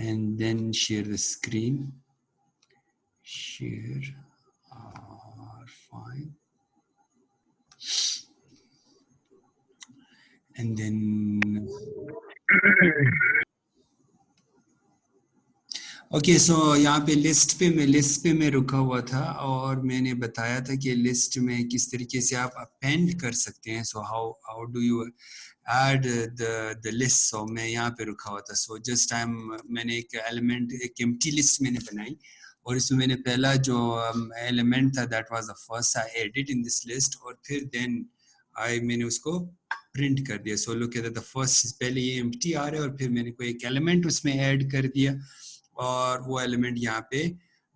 and then share the screen. Share fine, and then okay so यहाँ पे list पे मैं रुका हुआ था और मैंने बताया था कि लिस्ट में किस तरीके से आप अपेंड कर सकते हैं. So how do you add the list. So मैं यहाँ पे रुका हुआ था. सो जस्ट मैंने एक एलिमेंट, एक एम्प्टी लिस्ट मैंने बनाई और इसमें मैंने पहला जो एलिमेंट था that was the first I edit in this list और फिर देन मैंने उसको प्रिंट कर दिया. सो लुक एट द फर्स्ट, पहले ये एम्प्टी आ रहा है और फिर मैंने कोई एक एलिमेंट उसमें ऐड कर दिया और वो एलिमेंट यहाँ पे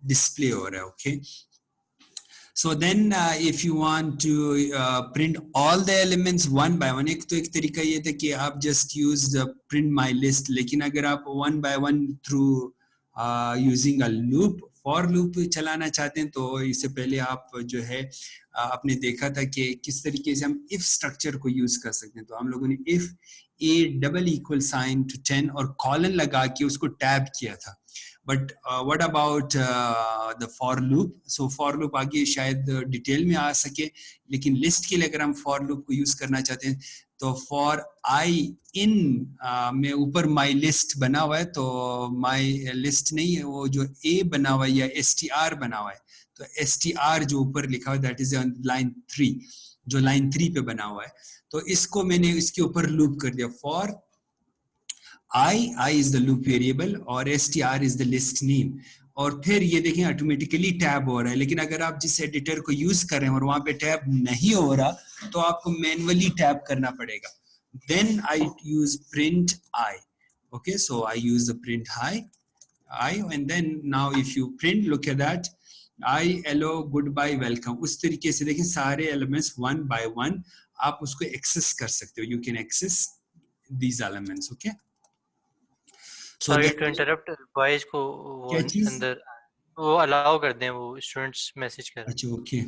डिस्प्ले हो रहा है. Okay, so then if you want to print all the elements one by one, एक तो एक तरीका ये था कि आप just use the print my list, लेकिन अगर आप one by one through using a loop, for loop चलाना चाहते हैं तो इससे पहले आप जो है आपने देखा था कि किस तरीके से हम इफ स्ट्रक्चर को यूज कर सकते हैं. तो हम लोगों ने if a double equal sign to 10 और कॉलन लगा के उसको टैब किया था. But what about the for loop. So for loop आगे शायद डिटेल में आ सके, लेकिन लिस्ट के लिए अगर हम फॉर लूप को यूज करना चाहते हैं तो फॉर आई इन में ऊपर माई लिस्ट बना हुआ है, तो माई लिस्ट नहीं है, वो जो ए बना हुआ है या str बना हुआ है, तो str जो ऊपर लिखा हुआ है दैट इज लाइन 3, जो लाइन 3 पे बना हुआ है. तो इसको मैंने इसके ऊपर लूप कर दिया. For I is the loop variable और str is the list name. और फिर ये देखें ऑटोमेटिकली टैब हो रहा है, लेकिन अगर आप जिस एडिटर को यूज कर रहे हैं और वहां पे टैब नहीं हो रहा तो आपको मैन्युअली टैब करना पड़ेगा. Then I use print I. Okay, so I use the print I and then now if you print, look at that, I hello goodbye welcome. उस तरीके से देखें सारे एलिमेंट्स वन बाय वन आप उसको access कर सकते हो. You can access these elements. Okay, sorry to interrupt, boys को वो अंदर वो अलाउ कर दें, वो स्टूडेंट्स मैसेज कर. अच्छा, ओके.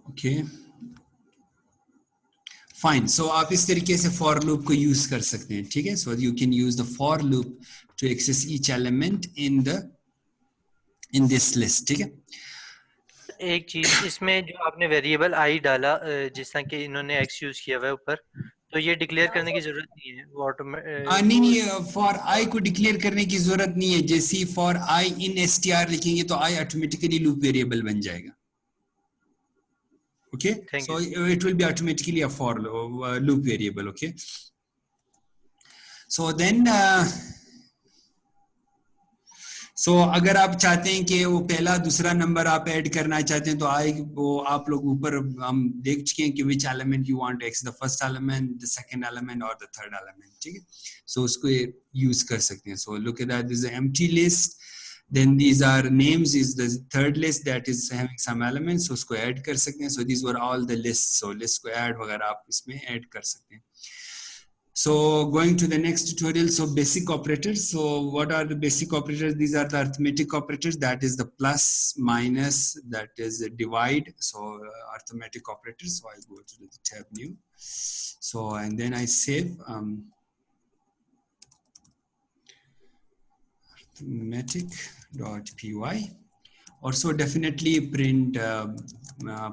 Okay fine. सो आप इस तरीके से फॉर लूप को यूज कर सकते हैं. ठीक है, so you can use the for loop to access each element in this list. ठीक है, एक चीज इसमें जो आपने वेरिएबल आई डाला, जिस तरह कि इन्होंने एक्स यूज किया हुआ है ऊपर, तो ये डिक्लेयर करने की जरूरत नहीं है. वो नहीं, फॉर आई को डिक्लेयर करने की जरूरत नहीं है. जैसे फॉर आई इन str लिखेंगे तो आई ऑटोमेटिकली लूप वेरिएबल बन जाएगा. Okay, so it will be automatically a for loop variable. Okay, so then so अगर आप चाहते हैं कि वो पहला दूसरा नंबर आप ऐड करना चाहते हैं तो वो आप लोग ऊपर हम देख चुके हैं कि which element you want to access, the first element, the second element or the third element. ठीक है, so उसको यूज कर सकते हैं. So look at that, this is an empty list. Then these are names is the third list that is having some elements, so उसको add कर सकते हैं. So these were all the lists, so list को add वगैरह आप इसमें add कर सकते हैं. So going to the next tutorial, so basic operators. So what are the basic operators? These are the arithmetic operators, that is the plus, minus, that is the divide. So arithmetic operators. So I go to the tab new. So and then I save arithmetic.py. Also definitely print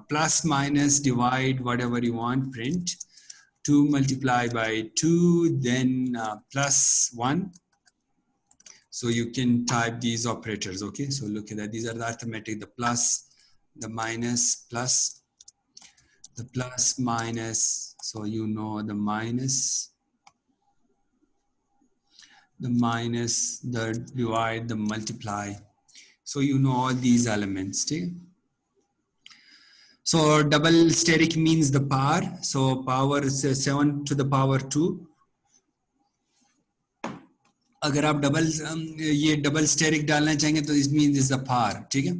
plus, minus, divide, whatever you want, print 2 multiplied by 2, then plus 1. So you can type these operators. Okay, so look at that, these are the arithmetic, the plus, the minus, plus, the plus, minus, so you know the minus, the divide, the multiply, so you know all these elements. ठीक? So double steric means the power, so power is 7 to the power 2. अगर आप ये double steric डालना चाहेंगे तो it means is the power. ठीक है,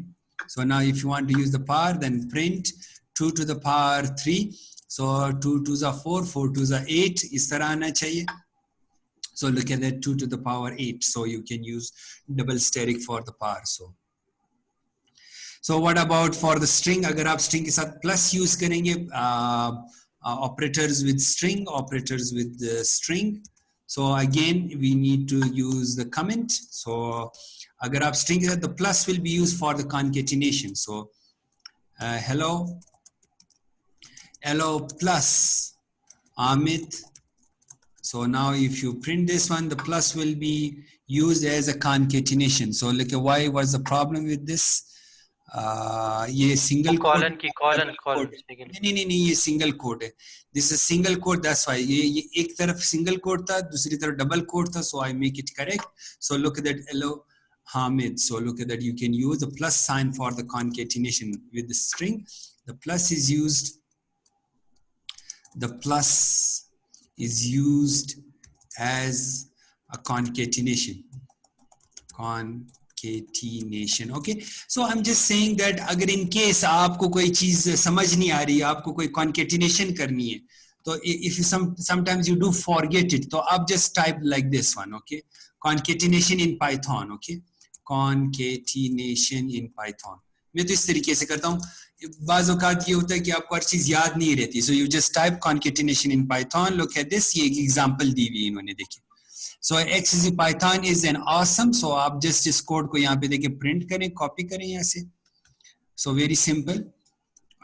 so now if you want to use the power, then print 2 to the power 3. so 2 2s are 4, 4 2s are 8, इस तरह आना चाहिए. So look at that, 2 to the power 8. So you can use double steric for the power. So what about for the string? अगर आप string के साथ plus use करेंगे, operators with the string. So again we need to use the comment. So अगर आप string के साथ, the plus will be used for the concatenation. So hello plus Amit. So now if you print this one, the plus will be used as a concatenation. So look, why was the problem with this? ये single colon quote, की colon नहीं ये single quote है. This is a single quote, that's why ये एक तरफ single quote था, दूसरी तरफ double quote था, so I make it correct. So look at that, hello Hamid. So look at that, you can use the plus sign for the concatenation with the string. The plus is used. The plus is used as a concatenation. Okay, so I'm just saying that अगर in case आपको कोई चीज समझ नहीं आ रही, आपको कोई concatenation करनी है, तो if you sometimes you do forget it, तो आप just type like this one, okay, concatenation in Python, okay, concatenation in Python. मैं तो इस तरीके से करता हूँ. बाज़ औक़ात ये होता है कि आपको हर चीज याद नहीं रहती, so you just type concatenation in Python. Look at this, ये एक example दी हुई इन्होंने, देखिए. So XZ Python is an awesome. So आप just इस कोड को यहाँ पे देखिए print करें, copy करें यहाँ से. So very simple,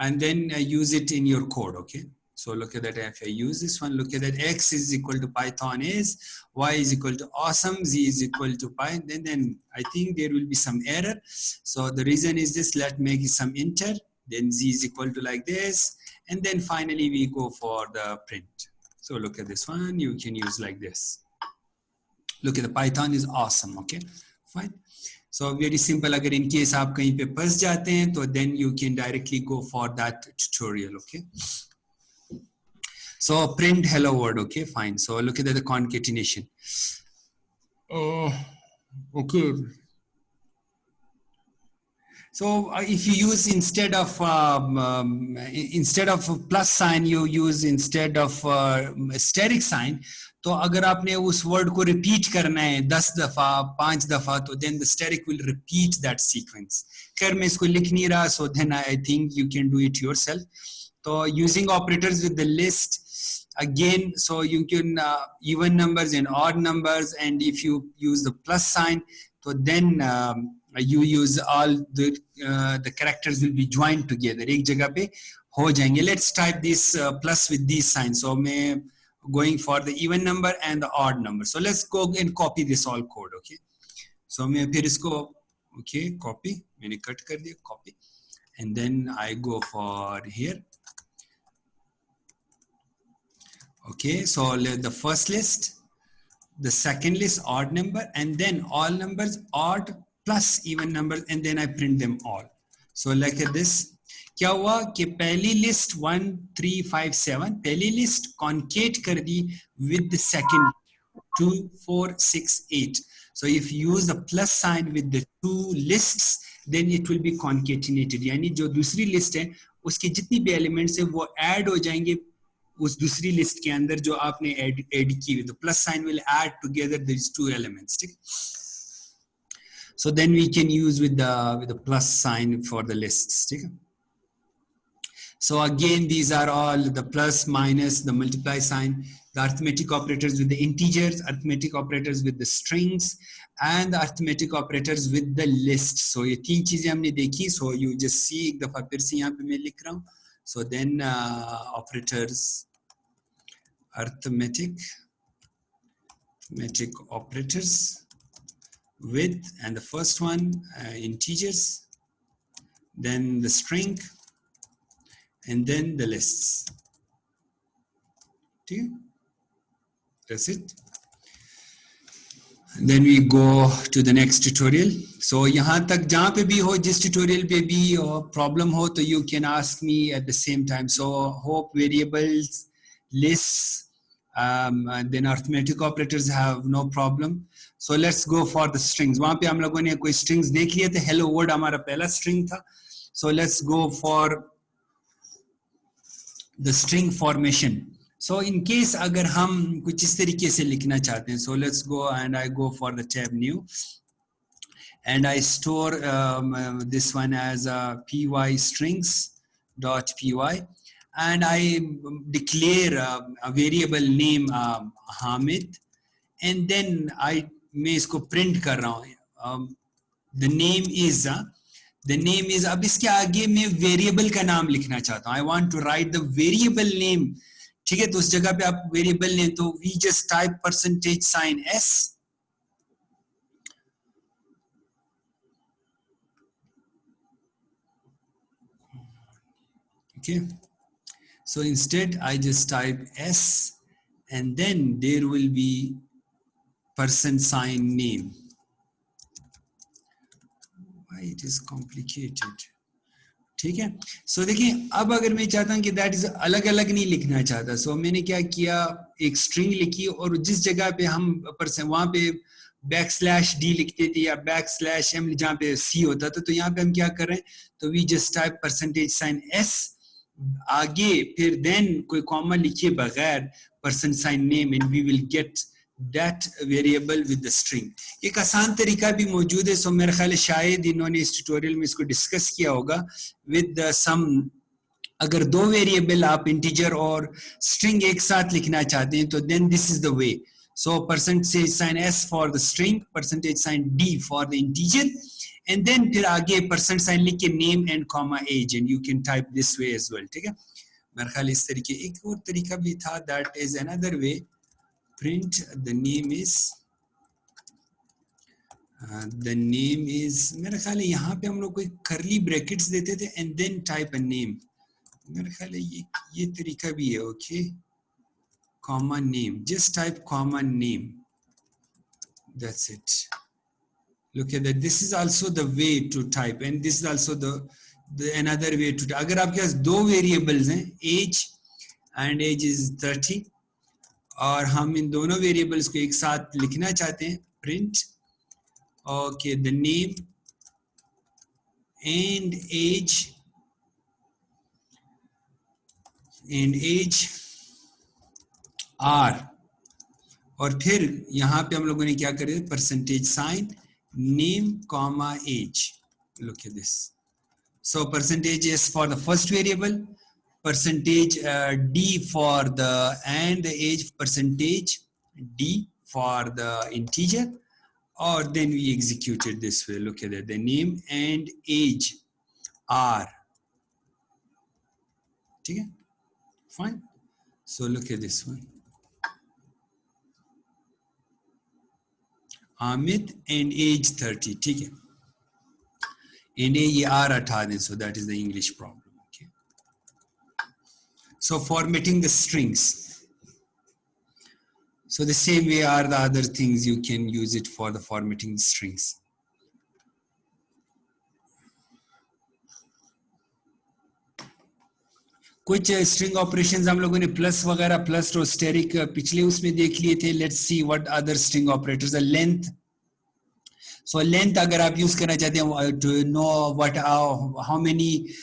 and then use it in your code. Okay. So look at that. If I use this one, look at that. X is equal to Python is, Y is equal to awesome, Z is equal to Pi. Then I think there will be some error. So the reason is this. Let's make some enter. Then Z is equal to like this, and then finally we go for the print. So look at this one. You can use like this. Look at the Python is awesome. Okay, fine. So very simple. अगर in case आप कहीं पे फंस जाते हैं, तो then you can directly go for that tutorial. Okay. So print hello world. Okay, fine. So look at the concatenation. Okay. So if you use instead of plus sign, you use instead of steric sign. तो अगर आपने उस word को repeat करना है 10 दफा 5 दफा, तो then the steric will repeat that sequence. खैर मैं इसको लिख नहीं रहा, so then I think you can do it yourself. So using operators with the list again, so you can even numbers and odd numbers, and if you use the plus sign, so then you use all the characters will be joined together. एक जगह पे हो जाएंगे. Let's type this plus with these signs. So मैं going for the even number and the odd number. So let's go and copy this all code. Okay. So मैं फिर इसको okay copy, मैंने cut कर दिया copy, and then I go for here. Okay. So the first list, the second list odd number, and then all numbers odd plus even numbers, and then I print them all. So like this. क्या हुआ कि पहली list 1 3 5 7 पहली list concat कर दी with the second 2 4 6 8. So if you use the plus sign with the two lists, then it will be concatenated. यानी जो दूसरी list है उसके जितनी भी एलिमेंट्स है वो ऐड हो जाएंगे उस दूसरी लिस्ट के अंदर जो आपने ऐड की हुई. The plus sign will add together these two elements. ठीक. So then we can use with the plus sign for the lists. ठीक. So again, these are all the plus, minus, the multiply sign, the arithmetic operators with the integers, arithmetic operators with the strings, and the arithmetic operators with the list. So ये तीन चीजें हमने देखी. So you just see एक दफा फिर से यहाँ पे मैं लिख रहा हूँ. So then operators, arithmetic operators with, and the first one integers, then the string, and then the lists. Okay. That's it. And then we go to the next tutorial. So यहाँ तक जहाँ पे भी हो, जिस tutorial पे भी problem हो, तो you can ask me at the same time. So hope variables, lists, and then arithmetic operators have no problem. So let's go for the strings. वहाँ पे हम लोगों ने कोई strings देख लिए थे. Hello world हमारा पहला string था. So let's go for the string formation. So in case अगर हम कुछ इस तरीके से लिखना चाहते हैं, so let's go and I go for the tab new, and I store this one as a py strings dot py, and I declare a variable name Hamid, and then मैं इसको print कर रहा हूँ the name is अब इसके आगे मैं variable का नाम लिखना चाहता हूँ. I want to write the variable name. ठीक है, तो उस जगह पे आप variable name, तो we just type %s. Okay, so instead I just type s, and then there will be %name. Why it is complicated? ठीक है, सो देखिए अब अगर मैं चाहता हूँ कि दैट इज अलग अलग नहीं लिखना चाहता, सो मैंने क्या किया, एक स्ट्रिंग लिखी और जिस जगह पे हम वहां पे \d लिखते थे या \m जहाँ पे c होता था, तो यहाँ पे हम क्या कर रहे हैं, तो वी जस्ट टाइप %s आगे, फिर देन कोई कॉमा लिखिए बगैर %name, and we will get that variable with the string. एक आसान तरीका भी मौजूद है, सो मेरे ख्याल है शायद इन्होंने इस ट्यूटोरियल में इसको डिस्कस किया होगा with some, अगर दो वेरिएबल आप इंटीजर और स्ट्रिंग एक साथ लिखना चाहते हैं, तो then this is the way. So %s for the string, %d for the integer, and then फिर आगे % लिख के name and comma age, and you can type this way as well. ठीक है, मेरे ख्याल इस तरीके, एक और तरीका भी था, that is another way. Print the name is मेरे ख्याल है यहाँ पे हम लोग कोई curly brackets देते थे and then type a name. मेरे ख्याल है ये तरीका भी है. okay, comma name, just type comma name, that's it. Look at that, this is also the way to type, and this is also the another way to type. अगर आपके पास दो variables हैं, age and age is 30, और हम इन दोनों variables को एक साथ लिखना चाहते हैं, print okay the name and age are, और फिर यहाँ पे हम लोगों ने क्या करे, %, name comma age. Look at this, so %s for the first variable, %d for the, and the age %d for the integer, or then we execute it this way. Look at that, the name and age are. Okay, fine. So look at this one, Amit and age 30. ठीक है, and ये R हटा दें, so that is the English problem. So formatting the strings. So the same way are the other things, you can use it for the formatting strings. कुछ string operations हम लोगों ने plus वगैरह, plus rosteric पिछले उसमें देख लिए थे. Let's see what other string operators are. Length. So length अगर आप use करना चाहते हैं to know what how many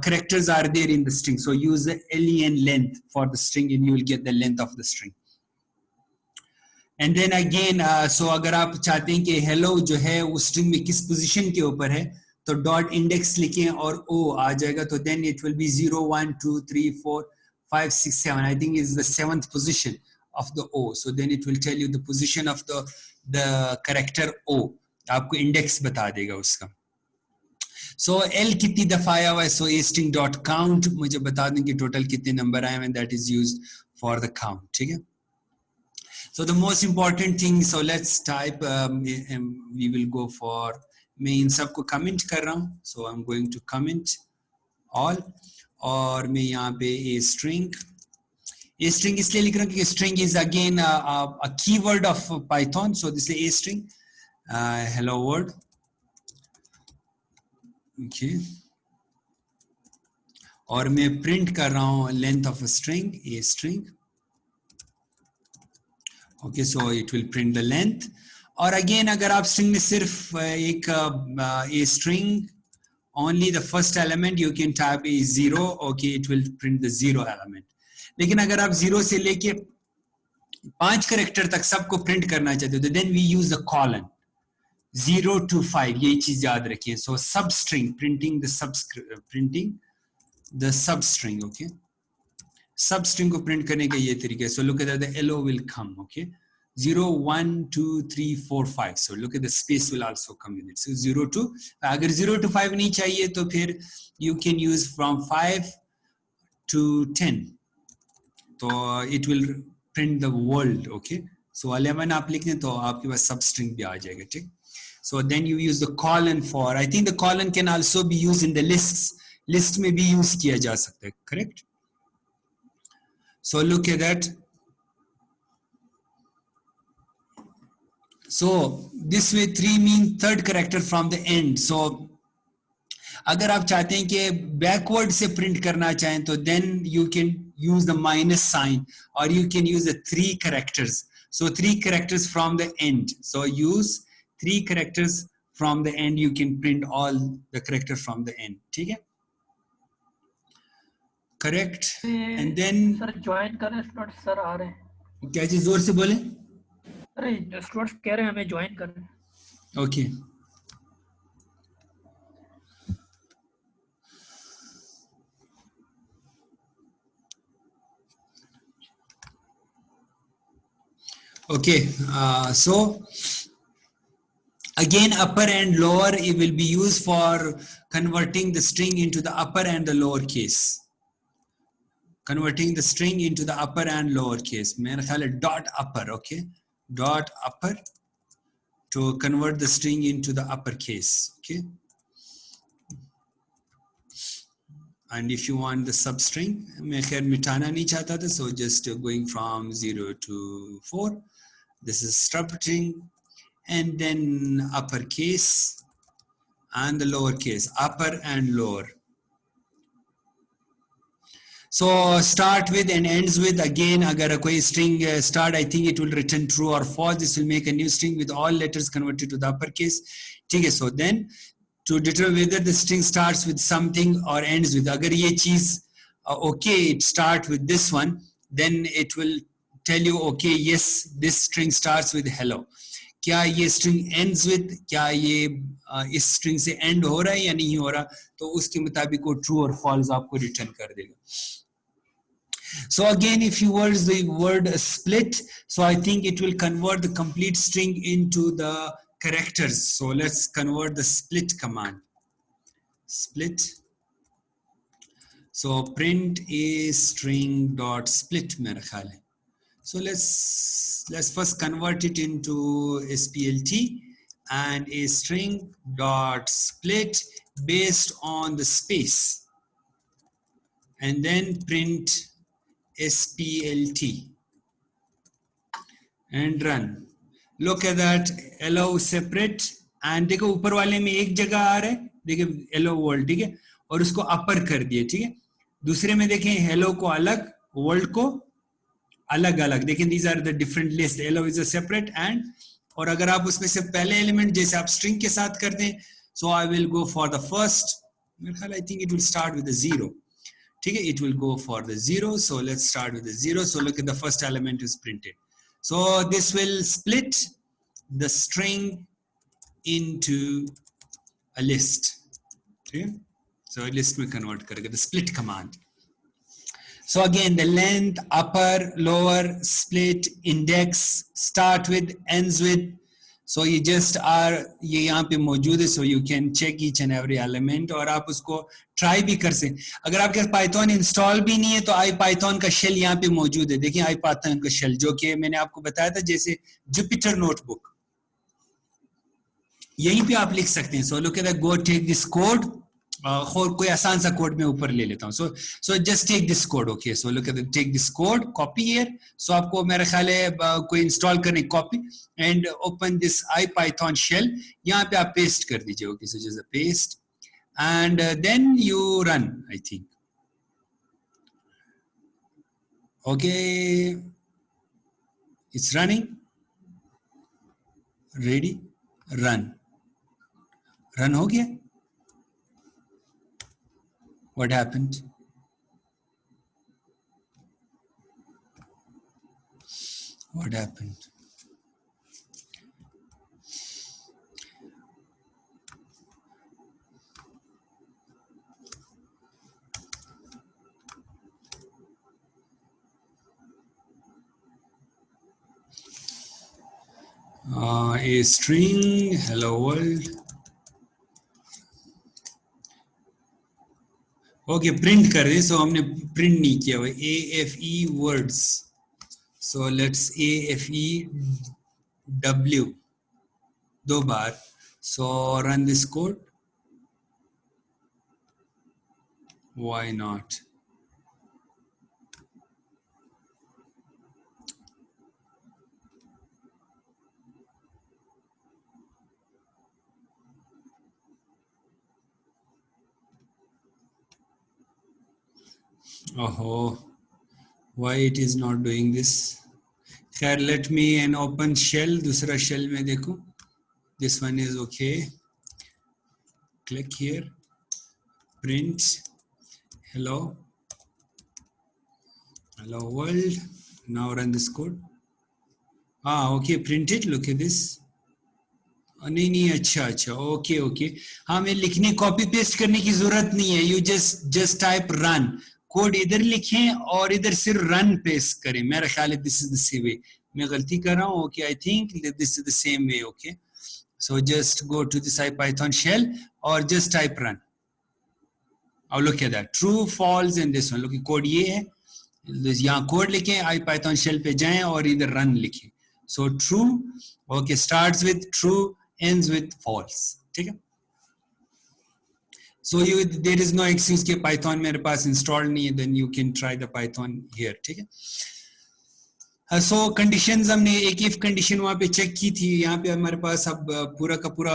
characters are there in the string, so use the len length for the string and you will get the length of the string. And then again so अगर आप चाहते हैं कि hello जो है उस string में किस position के ऊपर है, तो dot index लिखें और o आ जाएगा, तो then it will be 0 1 2 3 4 5 6 7, I think is the 7th position of the o, so then it will tell you the position of the character o, आपको index बता देगा उसका. So L कितनी दफा आया हुआ है, so astring.count मुझे बता दें कि टोटल कितने नंबर आए हैं, that is used for the count. ठीक है, so the most important thing, so let's type we will go for, मैं इन सबको comment कर रहा हूँ, so I'm going to comment all, और मैं यहाँ पे a string इसलिए लिख रहा हूँ कि string is again a keyword of Python, so this is a string, hello world. Okay, और मैं प्रिंट कर रहा हूँ length of string, a string. Okay, so it will print the length. और अगेन अगर आप स्ट्रिंग में सिर्फ एक a string only the first element, you can type is 0, okay, it will print the 0 element. लेकिन अगर आप 0 से लेके 5 कैरेक्टर तक सबको प्रिंट करना चाहते हो, तो then we use the colon. 0 to 5 यही चीज याद रखिए. So substring, printing the substring. Okay, substring को print करने का ये तरीका. So look at that, the LO will come. Okay, 0 1 2 3 4 5. So look at the space will also come in it. So 0 to, अगर 0 to 5 नहीं चाहिए तो फिर you can use from 5 to 10. तो it will print the world. Okay, so 11 आप लिख दें तो आपके पास substring भी आ जाएगा. ठीक. So then you use the colon for, I think the colon can also be used in the lists. List में भी use किया जा सकता है. Correct. So look at that. So this way 3 mean third character from the end. So अगर आप चाहते हैं कि backward से print करना चाहें तो then you can use the minus sign, or you can use the 3 characters. So 3 characters from the end. So use 3 characters from the end. You can print all the characters from the end. ठीक है? Correct. And then sir join करें students sir आ रहे हैं. क्या चीज जोर से बोले? अरे स्टूडेंट्स कह रहे हैं हमें ज्वाइन करें. Okay. Okay, so again upper and lower, it will be used for converting the string into the upper and the lower case. Converting the string into the upper and lower case. मेरा ख्याल है dot upper. Okay, dot upper to convert the string into the upper case. Okay, and if you want the substring, मैं खैर मिटाना नहीं चाहता था, so just going from 0 to 4. This is substring, and then uppercase and the lowercase, upper and lower. So start with and ends with, again अगर कोई string start, I think it will return true or false. This will make a new string with all letters converted to the uppercase. ठीक है. So then to determine whether the string starts with something or ends with, अगर ये चीज okay, it start with this one, then it will tell you okay, yes, this string starts with hello. क्या ये string ends with, क्या ये इस string से end हो रहा है या नहीं हो रहा, तो उसके मुताबिक वो true और false आपको return कर देगा. So again, if you use the word split, so I think it will convert the complete string into the characters. So let's convert the split command. Split. So print a string dot split मेरा ख्याल है. So let's first convert it into SPLT, and a string dot split based on the space, and then print SPLT and run. Look at that, allow separate, and देखो ऊपर वाले में एक जगह आ रहा है, देखिए hello world. ठीक है, और उसको अपर कर दिए. ठीक है, दूसरे में देखें hello को अलग, world को अलग अलग. देखें these are the different list. hello is a separate, and और अगर आप उसमें से पहले एलिमेंट जैसे आप string के साथ कर दें, so I will go for the first. I think it will start with the 0. ठीक है, it will go for the 0. So let's start with the 0. So look at the first element is printed. So this will split the string into a list. Okay, so a list में convert करेगा, the split command. So again, the length, upper, lower, split, index, start with, ends with. So ये just are ये यहाँ पे मौजूद है. So you can check each and every element, और आप उसको try भी कर सकते. अगर आपके पास Python install भी नहीं है तो IPython का shell यहाँ पे मौजूद है. देखिए IPython का shell जो कि मैंने आपको बताया था, जैसे Jupyter notebook, यहीं पे आप लिख सकते हैं. So look at that, go take this code. और कोई आसान सा कोड मैं ऊपर ले लेता हूँ. So just take this code. Okay, so look at the, take this code, copy here. So आपको मेरा ख्याल है कोई इंस्टॉल करने, copy and open this IPython shell. यहाँ पे आप paste कर दीजिए. Okay, so just a paste, and then you run, I think. Okay, it's running. Ready, run. Run हो गया. What happened? What happened? A string hello world. Okay print कर रहे, सो हमने प्रिंट नहीं किया हुआ AFE words, so let's AFE W 2 bar, so run this code, why not. Oh, why it is not doing this? खैर let me an open shell, दूसरा shell में देखो, this one is okay. Click here, print hello world. Now run this code. Okay, print it. Look at this. नहीं अच्छा okay. हमें लिखने copy paste करने की जरूरत नहीं है, you just type run, code इधर लिखें और इधर सिर्फ रन पेस्ट करें. मेरा ख्याल है this is the same way. मैं गलती कर रहा हूँ? Okay, I think this is the same way. Okay, so just go to this IPython shell और जस्ट टाइप रन. और look at that, true false in this one. Look, code ये है, यहाँ कोड लिखें, IPython शेल पे जाएं और इधर रन लिखें. So true, okay, starts with true, ends with false. ठीक है. So there is no excuse कि Python मेरे पास installed नहीं है, then you can try the Python here. ठीक है. So conditions हमने एक if condition वहाँ पे check की थी. यहाँ पे हमारे पास अब पूरा का पूरा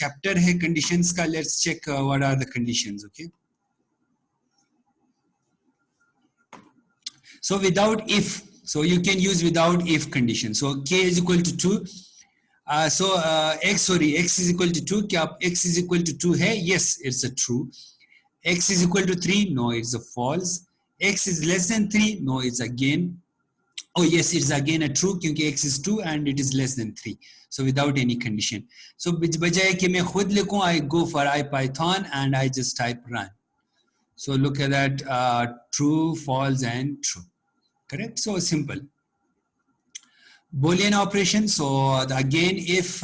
chapter है conditions का. Let's check what are the conditions. Okay. So without if, so you can use without if condition. So k is equal to 2. x is equal to 2. क्या x is equal to 2 है? Yes, it's a true. X is equal to 3. No, it's a false. X is less than 3. No, it's again. Oh yes, it's again a true क्योंकि x is 2 and it is less than 3. So without any condition. So बजाय कि मैं खुद लिखूं, I go for IPython and I just type run. So look at that, true, false and true. Correct? So simple. Boolean operation. So again, if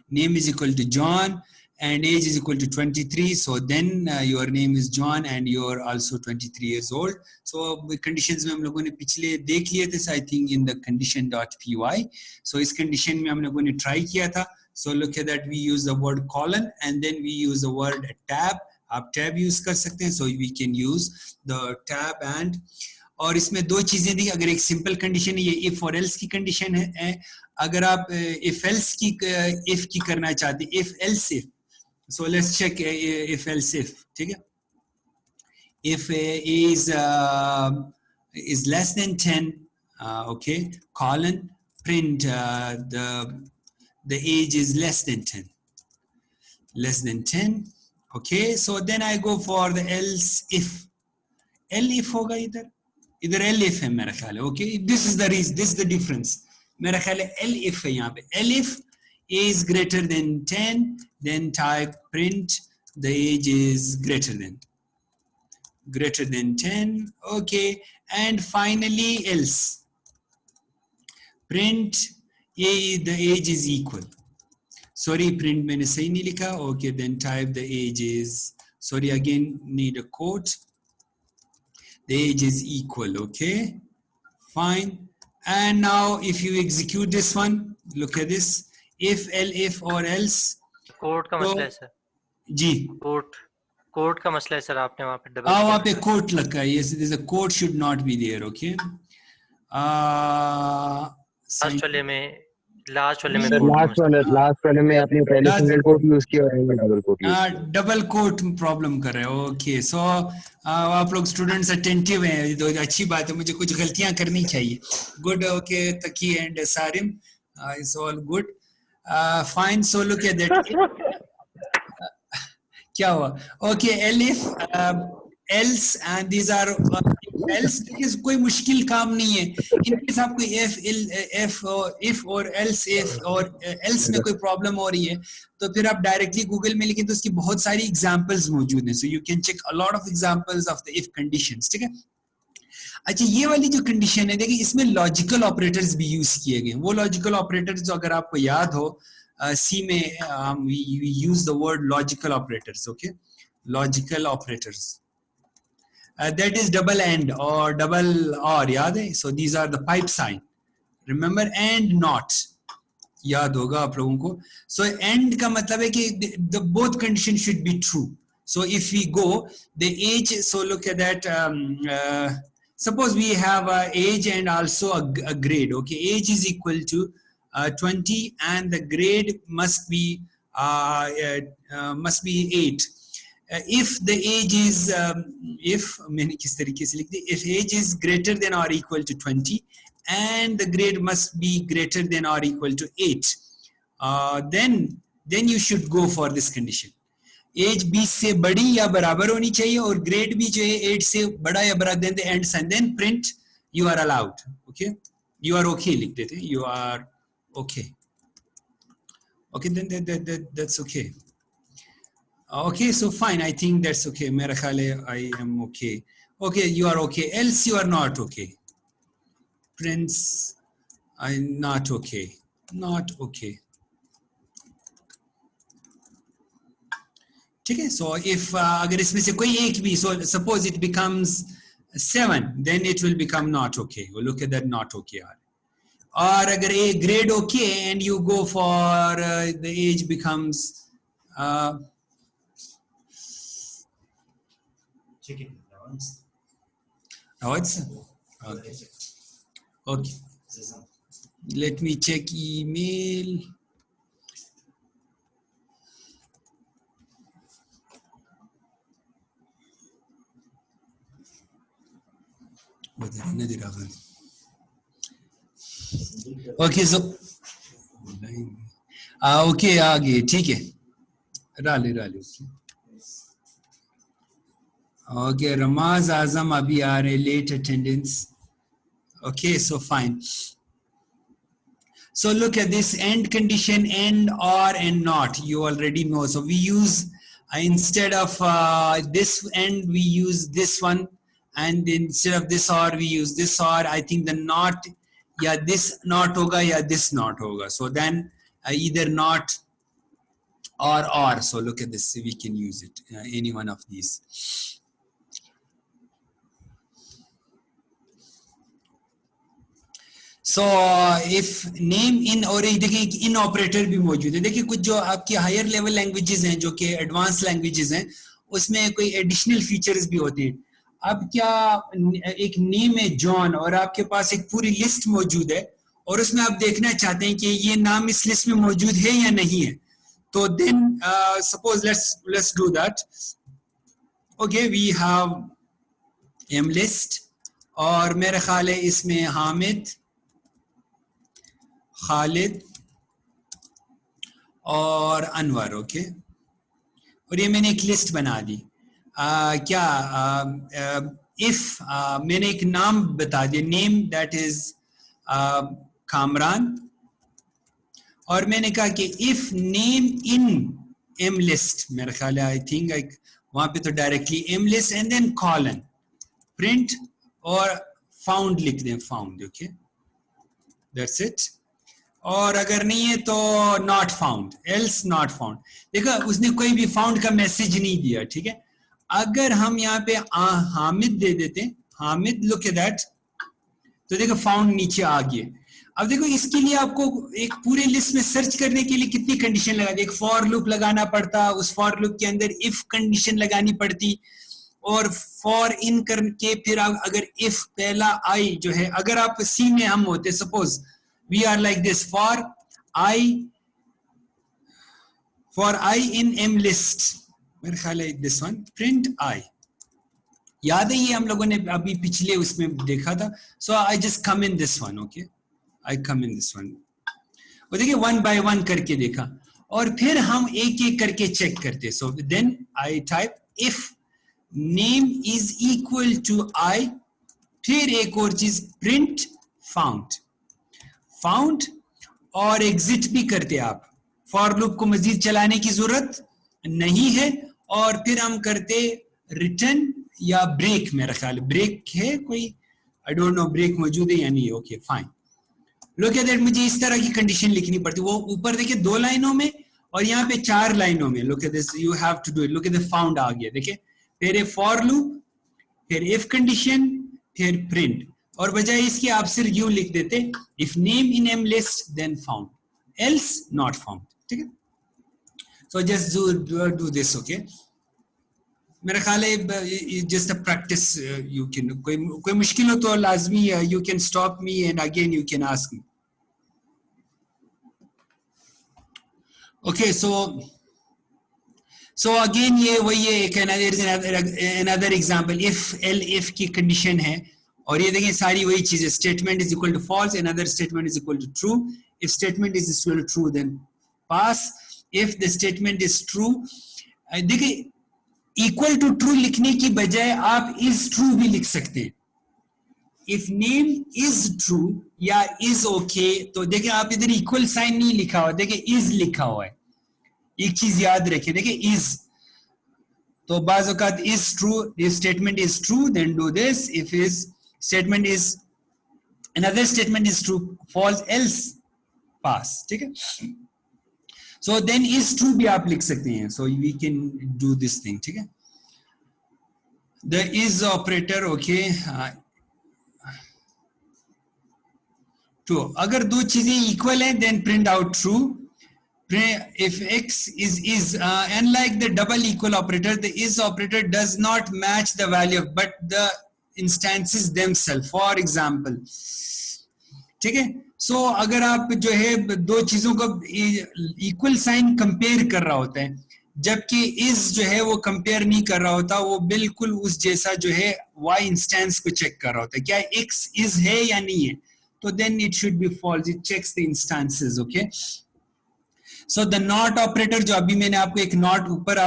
name is equal to John and age is equal to 23, so then your name is John and you're also 23 years old. So conditions में हम लोगों ने पिछले देख लिए थे, I think in the condition.py. So इस condition में हम लोगों ने try किया था. So look at that, we use the word colon and then we use the word tab. आप tab use कर सकते हैं, so we can use the tab and. और इसमें दो चीजें थी. अगर एक सिंपल कंडीशन है, ये इफ और एल्स की कंडीशन है. अगर आप इफ एल्स की इफ की करना चाहते, if else if, so let's check if else if. ठीक है. If is less than 10, okay, colon, print the age is less than 10. Less than 10. Okay, so then I go for the else if. If होगा इधर elif है मेरा ख्याल है. Okay, this is the reason, this is the difference. मेरा ख्याल है elif है यहाँ पे. elif is greater than 10, then type print the age is greater than 10. Okay, and finally else, print the age is equal. Sorry, print मैंने सही नहीं लिखा. Okay, then type the age is, sorry, again need a quote. The age is equal. Okay, fine. And now if you execute this one, look at this, if elif or else. Code का मसला है sir. जी, code का मसला है sir. आपने वहाँ पे double वहाँ पे कोट लगा है. Yes, there's a code should not be there. Okay. Last वाले में आपने पहले सिंगल कोट यूज किया और डबल कोट यूज किया. डबल कोट प्रॉब्लम कर रहे हो. ओके, सो आप लोग स्टूडेंट्स अटेंटिव हैं, तो अच्छी बात है. मुझे कुछ गलतियां करनी चाहिए. Good. Okay, Taqi and Sarim, it's all good. Fine. So look at that. क्या हुआ? Okay, elif, else and these are else. देखिए कोई मुश्किल काम नहीं है. इनके साथ कोई if और else if और else में कोई प्रॉब्लम हो रही है तो फिर आप डायरेक्टली गूगल में लिखें तो उसकी बहुत सारी एग्जांपल्स मौजूद हैं. So you can check a lot of examples of the if conditions. ठीक है. अच्छा, ये वाली जो कंडीशन है देखिए, इसमें लॉजिकल ऑपरेटर्स भी यूज किए गए। वो लॉजिकल ऑपरेटर्स जो अगर आपको याद हो, सी में हम use the word logical operators. Okay, logical operators, that is double and or double or, याद है? So these are the pipe sign, remember, and not, याद होगा आप लोगों को। So and का मतलब है कि the both conditions should be true. So if we go the age, so look at that, suppose we have a age and also a grade. Okay, age is equal to 20 and the grade must be 8. If the age is if मैंने किस तरीके से लिख दी, if age is greater than or equal to 20 and the grade must be greater than or equal to 8, then you should go for this condition. Age 20 से बड़ी या बराबर होनी चाहिए और grade भी जो है 8 से बड़ा या बराबर, then the end sign, then print you are allowed. Okay, you are okay लिख देते, you are okay. Okay, then that's okay. Okay, so fine, I think that's okay. मेरा ख्याल है I am okay. Okay, you are okay, else you are not okay. Prince, I'm not okay. Not okay. ठीक है, so if अगर इसमें से कोई एक भी, so suppose it becomes 7, then it will become not okay. We'll look at that not okay. Or अगर a grade okay and you go for the age becomes check it once. Okay. Okay. Let me check email. Okay, so okay, आगे ठीक है, राले okay, रमाज आजम अभी आ रहे, late attendance. Okay, so fine. So look at this end condition, and or and not, you already know. So we use instead of this end we use this one, and instead of this or we use this or. I think the not, या this not होगा या this not होगा. So then either not or. So look at this, we can use it, any one of these. So if name in, और देखिए इन operator भी मौजूद है। देखिए कुछ जो आपकी हायर लेवल लैंग्वेजेस हैं, जो कि एडवांस लैंग्वेजेस हैं, उसमें कोई एडिशनल फीचर्स भी होते हैं। अब क्या एक नेम है जॉन और आपके पास एक पूरी लिस्ट मौजूद है और उसमें आप देखना चाहते हैं कि ये नाम इस लिस्ट में मौजूद है या नहीं है, तो then suppose let's do that. Okay, we have M list और मेरा ख्याल है इसमें हामिद, खालिद और अनवर. ओके, और ये मैंने एक लिस्ट बना दी. क्या इफ मैंने एक नाम बता दिया, नेम दैट इज कामरान, और मैंने कहा कि if name in M list, मेरा ख्याल है आई थिंक वहां पे तो directly M list and then colon print और फाउंड लिख दें, फाउंड. Okay, that's it. और अगर नहीं है तो not found, else not found. देखो उसने कोई भी फाउंड का मैसेज नहीं दिया. ठीक है, अगर हम यहाँ पे हामिद दे देते, हामिद लुक एट दैट, तो देखो फाउंड नीचे आ गया. अब देखो इसके लिए आपको एक पूरे लिस्ट में सर्च करने के लिए कितनी कंडीशन लगा दी. एक फॉर लूप लगाना पड़ता, उस फॉर लूप के अंदर इफ कंडीशन लगानी पड़ती और फॉर इन करके फिर अगर इफ पहला आई जो है, अगर आप सी में हम होते, suppose we are like this, for I in M list, मेरे ख्याल है दिस वन, प्रिंट आई. याद है ये हम लोगों ने अभी पिछले उसमें देखा था. So I just come in this one. Okay, I come in this one. और देखिए वन बाय वन करके देखा और फिर हम एक एक करके चेक करते. So then I type if name is equal to I, फिर एक और चीज प्रिंट फाउंड. फाउंड और एग्जिट भी करते आप, फॉर लूप को मजीद चलाने की जरूरत नहीं है. और फिर हम करते रिटर्न या ब्रेक, मेरा ख्याल ब्रेक है कोई, आई डोंट नो ब्रेक मौजूद है या नहीं. Okay fine. Look at that, मुझे इस तरह की कंडीशन लिखनी पड़ती है. वो ऊपर देखिए 2 लाइनों में और यहाँ पे 4 लाइनों में. Look at this, you have to do it. Look at the found आ गया देखिए. फिर ए फॉर लूप, फिर इफ कंडीशन, फिर प्रिंट. और बजाय इसके आप सिर्फ यूं लिख देते, if name in M list then found, else not found. ठीक है. So just do this. Okay, मेरा ख्याल है just a practice. You can, कोई मुश्किल हो तो लाजमी you can stop me and again you can ask me. Okay, so again ये वही है, एक अनदर एग्जांपल. इफ की कंडीशन है और ये देखिए सारी वही चीजें. Statement is equal to false, another statement is equal to true. If statement is equal to true then pass. If the statement is true, देखिए इक्वल टू ट्रू लिखने की बजाय आप इज ट्रू भी लिख सकते हैं. इफ नेम इज ट्रू या इज ओके, तो देखिए आप इधर इक्वल साइन नहीं लिखा हुआ, देखिए इज लिखा हुआ है. एक चीज याद रखिए, देखिए इज, तो बाज़ औक़ात is true, this statement is true then do this. If is statement is, another statement is true, false else pass. ठीक है. सो देन इज ट्रू भी आप लिख सकते हैं. So we can do this thing. ठीक है. The is operator. Okay, true. अगर दो चीजें इक्वल हैं then print out true. If x is unlike the double equal operator, the is operator does not match the value of but the instances themselves. For example, ठीक है. सो अगर आप जो है दो चीजों को इक्वल साइन कंपेयर कर रहा होता है, जबकि इज जो है वो कंपेयर नहीं कर रहा होता, वो बिल्कुल उस जैसा जो है y इंस्टेंस को चेक कर रहा होता है, क्या x इज है या नहीं है, तो then it should be false. It checks the instances. Okay. So the not operator, जो अभी मैंने आपको एक नॉट ऊपर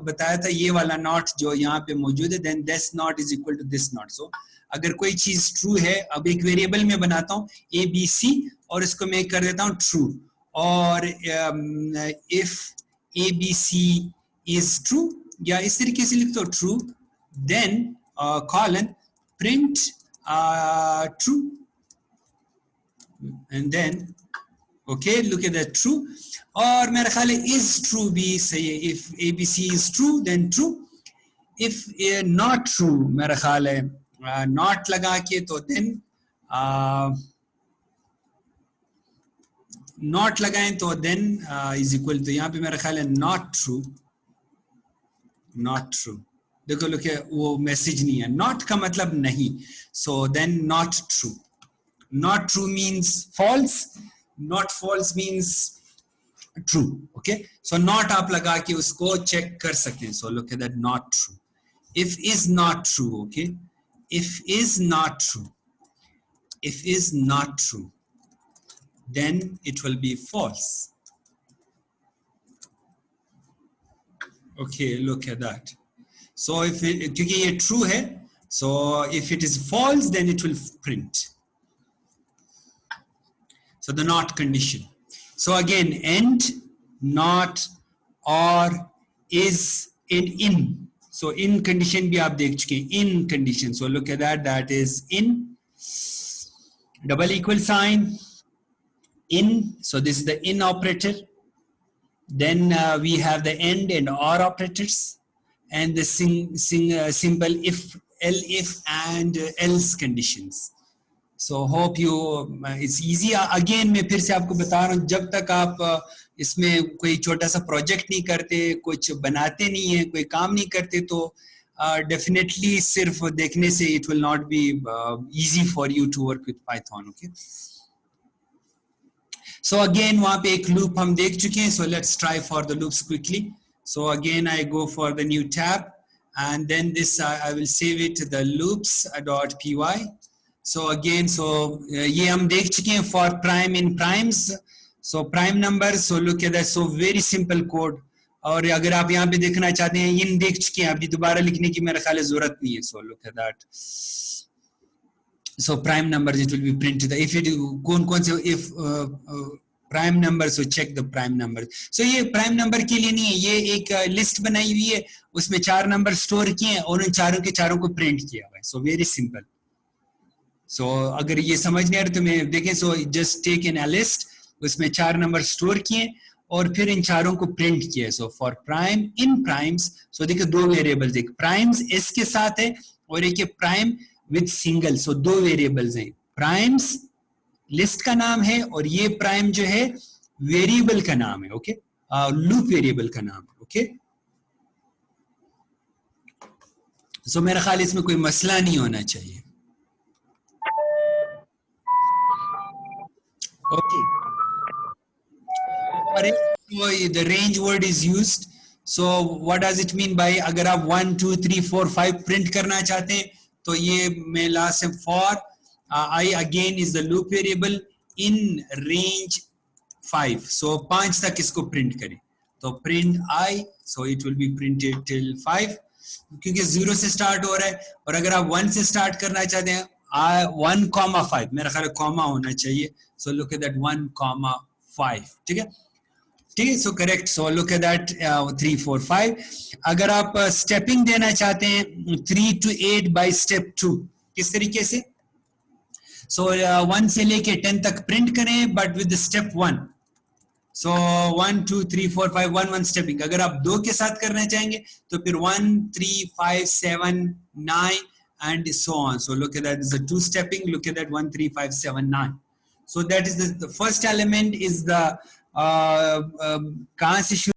बताया था, ये वाला नॉट जो यहाँ पे मौजूद है, then this not is equal to this not. So अगर कोई चीज ट्रू है, अब एक वेरिएबल में बनाता हूँ ABC और इसको मैं कर देता हूँ ट्रू. और इफ ABC इज ट्रू, या इस तरीके से लिखता हूँ true, then colon print true and then okay, look at that true. और मेरा ख्याल है इज ट्रू भी सही है. If ABC is true then true. If not true, मेरा ख्याल है नॉट लगा के, तो देन नॉट लगाएं तो देन इज इक्वल. तो यहाँ पे मेरा ख्याल है नॉट ट्रू, नॉट ट्रू. देखो लोग वो मैसेज नहीं है, नॉट का मतलब नहीं. So then not true. Not true means false, not false means true. Okay. So not आप लगा के उसको चेक कर सकते हैं. So look at that, not true. If is not true. Okay. If is not true, if is not true, then it will be false. Okay, look at that. So if it, क्योंकि ये true है, so if it is false then it will print. So the not condition. So again, and, not, or, is, and in. So in condition भी आप देख चुके हैं. In condition. So look at that. That is in. Double equal sign. In. So this is the in operator. Then we have the and or operators, and the symbol if, elif, and else conditions. So hope you it's easy. Again मैं फिर से आपको बता रहा हूँ, जब तक आप इसमें कोई छोटा सा प्रोजेक्ट नहीं करते, कुछ बनाते नहीं है, कोई काम नहीं करते, तो definitely सिर्फ देखने से it will not be easy for you to work with Python. Okay. So again वहाँ पे एक loop हम देख चुके हैं. So let's try for the loops quickly. So again I go for the new tab, and then this I will save it the loops.py. So again, so ये हम देख चुके हैं for prime in primes. So prime number. So look at that. So very simple code. और अगर आप यहाँ पे देखना चाहते हैं, इन देख चुके हैं, अभी दोबारा लिखने की मेरे ख्याल जरूरत नहीं है. So look at that. So prime numbers, it will be printed. If it कौन से if prime number, so check the prime number. So ये prime number के लिए नहीं है, ये एक लिस्ट बनाई हुई है, उसमें 4 नंबर स्टोर किए हैं और उन चारों के चारों को प्रिंट किया हुआ है. So very simple. सो अगर ये समझ नहीं आ रहा तो मैं देखें, so just take in a list, उसमें 4 नंबर स्टोर किए और फिर इन चारों को प्रिंट किया। So for prime in primes, so देखिए 2 वेरिएबल्स, एक प्राइम्स एस के साथ है और एक है prime with single, so 2 variables हैं। प्राइम्स लिस्ट का नाम है और ये प्राइम जो है वेरिएबल का नाम है, ओके, लूप वेरिएबल का नाम है, ओके। सो मेरा ख्याल इसमें कोई मसला नहीं होना चाहिए, okay. The range word is used. So what does it mean by, अगर आप 1 2 3 4 5 प्रिंट करना चाहते हैं तो ये मैं लास्ट में for I again is the loop variable in range 5. So 5 तक इसको प्रिंट करें तो print I, so it will be printed till 5 क्योंकि 0 से स्टार्ट हो रहा है। और अगर आप 1 से स्टार्ट करना चाहते हैं 1,5, मेरा ख्याल कॉमा होना चाहिए। So look at that 1,5, ठीक है, ठीक है। So correct, so look at that 3 4 5। अगर आप स्टेपिंग देना चाहते हैं 3 to 8 बाय स्टेप 2, किस तरीके से? सो 1 से लेके 10 तक प्रिंट करें but with step 1। So 1 2 3 4 5 1 1 stepping. अगर आप 2 के साथ करना चाहेंगे तो फिर 1 3 5 7 9 and so on. So look at that, is a 2 stepping. Look at that, 1 3 5 7 9. So that is the first element is the कहाँ से शुरू